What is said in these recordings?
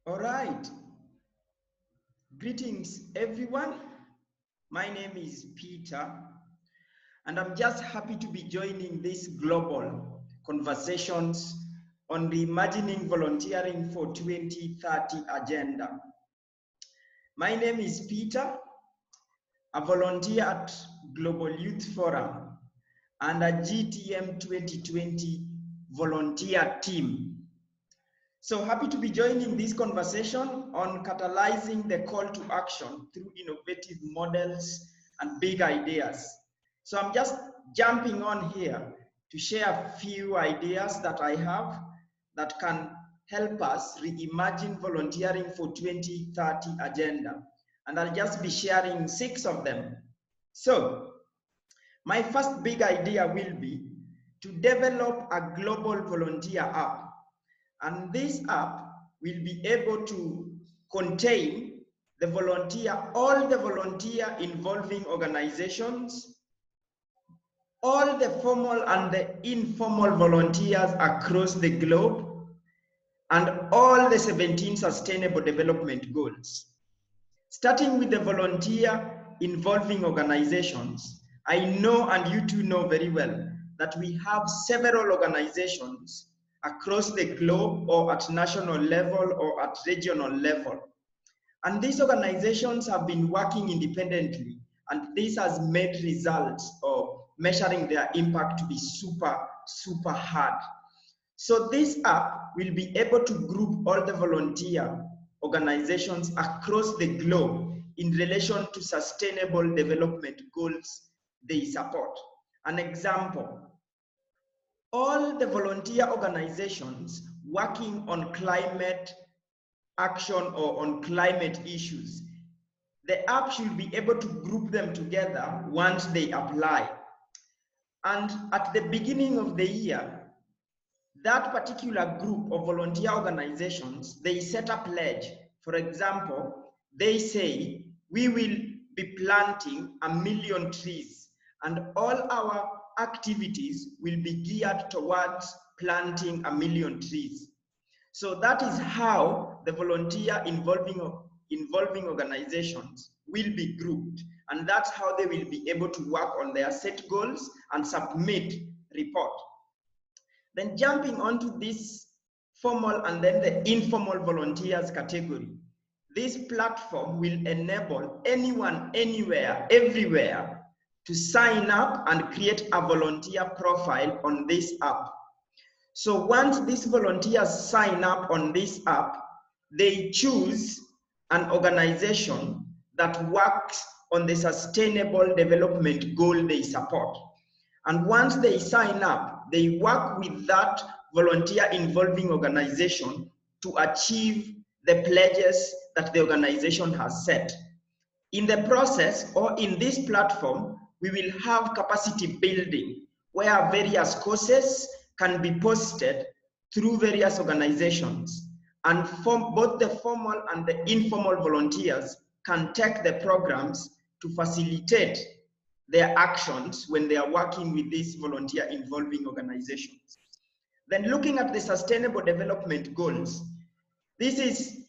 All right. Greetings, everyone. My name is Peter, and I'm just happy to be joining this global conversations on the Imagining Volunteering for 2030 agenda. My name is Peter, a volunteer at Global Youth Forum and a GTM 2020 volunteer team. So happy to be joining this conversation on catalyzing the call to action through innovative models and big ideas. So I'm just jumping on here to share a few ideas that I have that can help us reimagine volunteering for 2030 agenda. And I'll just be sharing 6 of them. So my first big idea will be to develop a global volunteer app. And this app will be able to contain all the volunteer involving organizations, all the formal and the informal volunteers across the globe, and all the 17 sustainable development goals. Starting with the volunteer involving organizations, I know, and you two know very well, that we have several organizations across the globe or at national level or at regional level. And these organizations have been working independently, and this has made results or measuring their impact to be super hard. So this app will be able to group all the volunteer organizations across the globe in relation to sustainable development goals they support. An example, all the volunteer organizations working on climate action or on climate issues, the app should be able to group them together once they apply. And at the beginning of the year, that particular group of volunteer organizations, they set a pledge. For example, they say, we will be planting 1 million trees, and all our activities will be geared towards planting 1 million trees. So that is how the volunteer involving organizations will be grouped, and that's how they will be able to work on their set goals and submit report. Then jumping onto this formal and then the informal volunteers category, this platform will enable anyone, anywhere, everywhere to sign up and create a volunteer profile on this app. So once these volunteers sign up on this app, they choose an organization that works on the sustainable development goal they support. And once they sign up, they work with that volunteer involving organization to achieve the pledges that the organization has set. In the process, or in this platform, we will have capacity building where various courses can be posted through various organizations, and both the formal and the informal volunteers can take the programs to facilitate their actions when they are working with these volunteer involving organizations. Then looking at the sustainable development goals, this is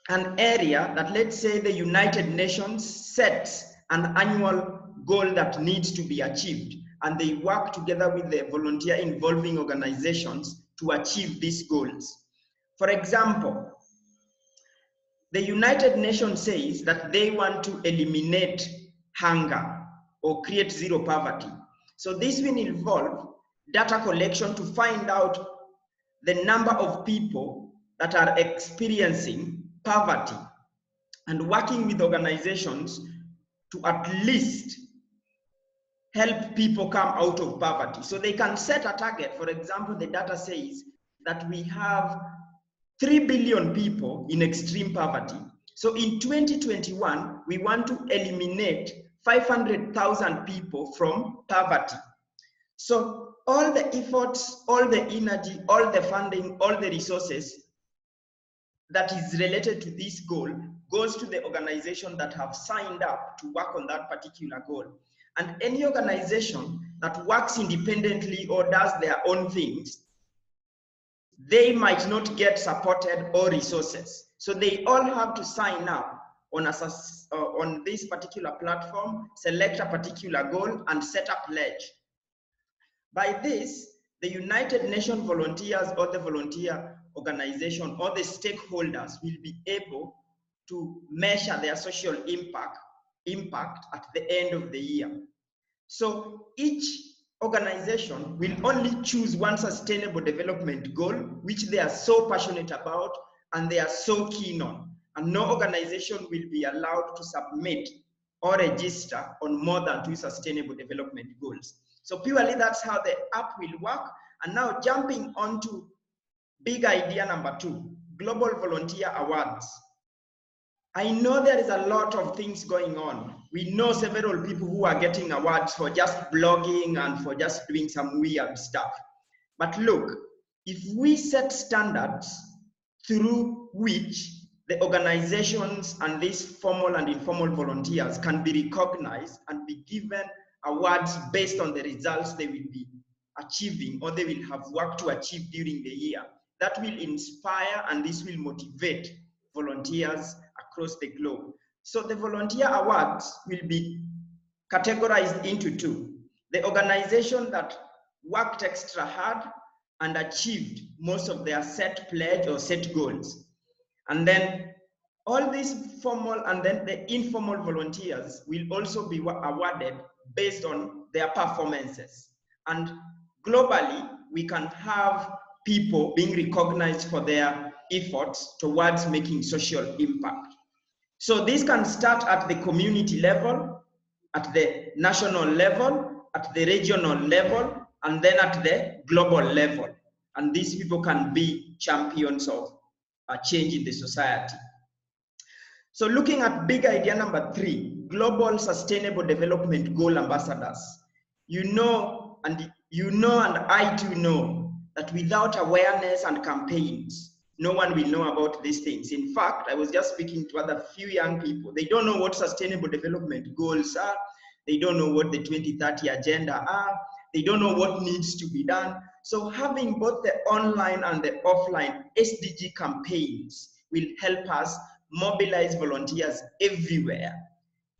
an area that, let's say, the United Nations sets an annual goal that needs to be achieved, and they work together with the volunteer involving organizations to achieve these goals. For example, the United Nations says that they want to eliminate hunger or create zero poverty. So this will involve data collection to find out the number of people that are experiencing poverty, and working with organizations to at least help people come out of poverty. So they can set a target. For example, the data says that we have 3 billion people in extreme poverty. So in 2021, we want to eliminate 500,000 people from poverty. So all the efforts, all the energy, all the funding, all the resources that is related to this goal goes to the organization that have signed up to work on that particular goal. And any organization that works independently or does their own things, they might not get supported or resources. So they all have to sign up on, on this particular platform, select a particular goal, and set a pledge. By this, the United Nations volunteers or the volunteer organization or the stakeholders will be able to measure their social impact at the end of the year. So each organization will only choose one sustainable development goal, which they are so passionate about and they are so keen on. And no organization will be allowed to submit or register on more than 2 sustainable development goals. So purely that's how the app will work. And now jumping onto big idea number 2, Global Volunteer Awards. I know there is a lot of things going on. We know several people who are getting awards for just blogging and for just doing some weird stuff. But look, if we set standards through which the organizations and these formal and informal volunteers can be recognized and be given awards based on the results they will be achieving or they will have worked to achieve during the year, that will inspire and this will motivate volunteers across the globe. So the volunteer awards will be categorized into 2. The organization that worked extra hard and achieved most of their set pledge or set goals. And then all these formal and then the informal volunteers will also be awarded based on their performances. And globally, we can have people being recognized for their efforts towards making social impact. So this can start at the community level, at the national level, at the regional level, and then at the global level. And these people can be champions of a change in the society. So looking at big idea number 3, Global Sustainable Development Goal Ambassadors. You know and I too know that without awareness and campaigns, no one will know about these things. In fact, I was just speaking to other few young people. They don't know what sustainable development goals are. They don't know what the 2030 agenda are. They don't know what needs to be done. So having both the online and the offline SDG campaigns will help us mobilize volunteers everywhere,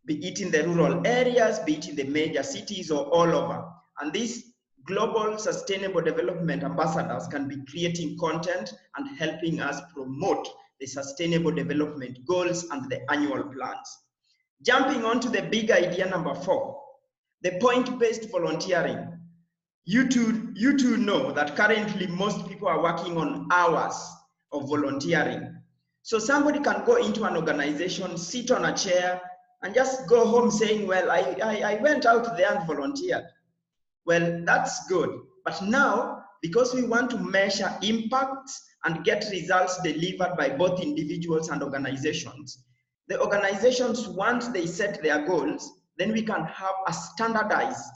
be it in the rural areas, be it in the major cities or all over. And these global sustainable development ambassadors can be creating content and helping us promote the sustainable development goals and the annual plans. Jumping on to the big idea number 4, the point-based volunteering. You two know that currently most people are working on hours of volunteering. So somebody can go into an organization, sit on a chair, and just go home saying, well, I went out there and volunteered. Well, that's good. But now, because we want to measure impacts and get results delivered by both individuals and organizations, the organizations, once they set their goals, then we can have a standardized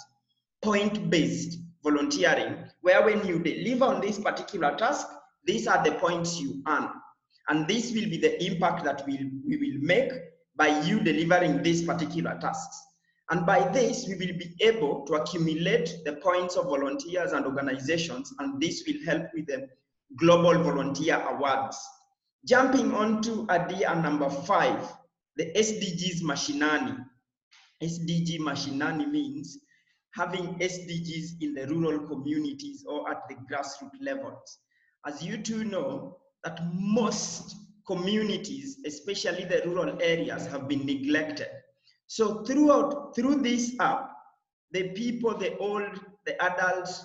point-based volunteering, where when you deliver on this particular task, these are the points you earn. And this will be the impact that we will make by you delivering these particular tasks. And by this, we will be able to accumulate the points of volunteers and organizations, and this will help with the Global Volunteer Awards. Jumping on to idea number 5, the SDGs Mashinani. SDG Machinani means having SDGs in the rural communities or at the grassroots levels. As you two know, that most communities, especially the rural areas, have been neglected. So through this app, the people, the old, the adults,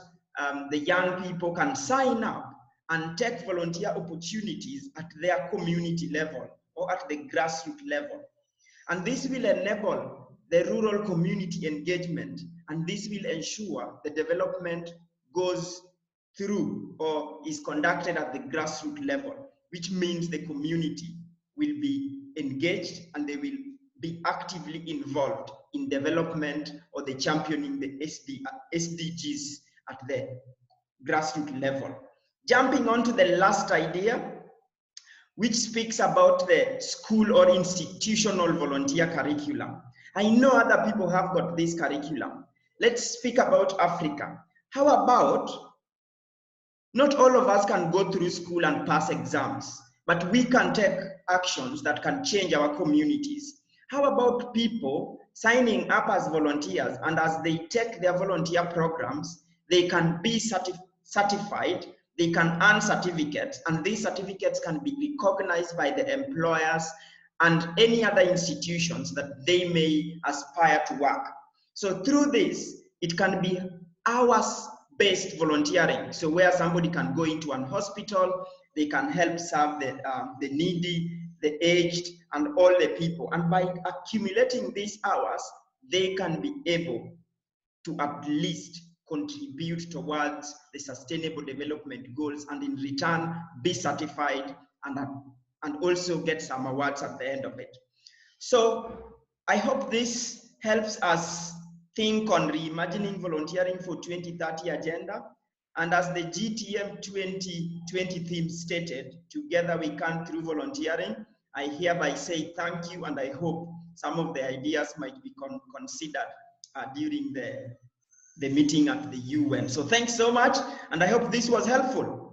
the young people can sign up and take volunteer opportunities at their community level or at the grassroots level. And this will enable the rural community engagement, and this will ensure the development goes through or is conducted at the grassroots level, which means the community will be engaged and they will be actively involved in development or the championing the SDGs at the grassroots level. Jumping on to the last idea, which speaks about the school or institutional volunteer curriculum. I know other people have got this curriculum. Let's speak about Africa. How about Not all of us can go through school and pass exams, but we can take actions that can change our communities. How about people signing up as volunteers, and as they take their volunteer programs, they can be certified, they can earn certificates, and these certificates can be recognized by the employers and any other institutions that they may aspire to work. So through this, it can be hours-based volunteering. So where somebody can go into an hospital, they can help serve the needy, the aged, and all the people. And by accumulating these hours, they can be able to at least contribute towards the sustainable development goals, and in return be certified and also get some awards at the end of it. So I hope this helps us think on reimagining volunteering for 2030 agenda. And as the GTM 2020 theme stated, together we can through volunteering, I hereby say thank you, and I hope some of the ideas might be considered during the meeting at the UN. So thanks so much, and I hope this was helpful.